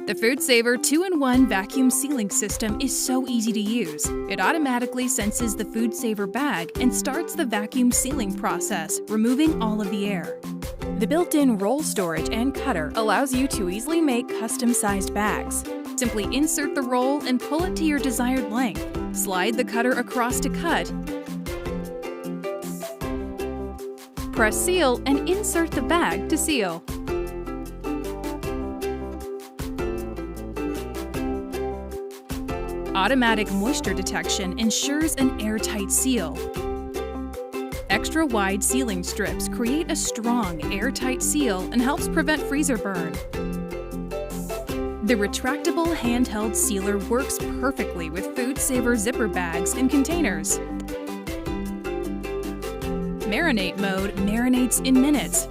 The FoodSaver 2-in-1 vacuum sealing system is so easy to use. It automatically senses the FoodSaver bag and starts the vacuum sealing process, removing all of the air. The built-in roll storage and cutter allows you to easily make custom-sized bags. Simply insert the roll and pull it to your desired length. Slide the cutter across to cut. Press seal and insert the bag to seal. Automatic moisture detection ensures an airtight seal. Extra wide sealing strips create a strong, airtight seal and helps prevent freezer burn. The retractable handheld sealer works perfectly with FoodSaver zipper bags and containers. Marinate mode marinates in minutes.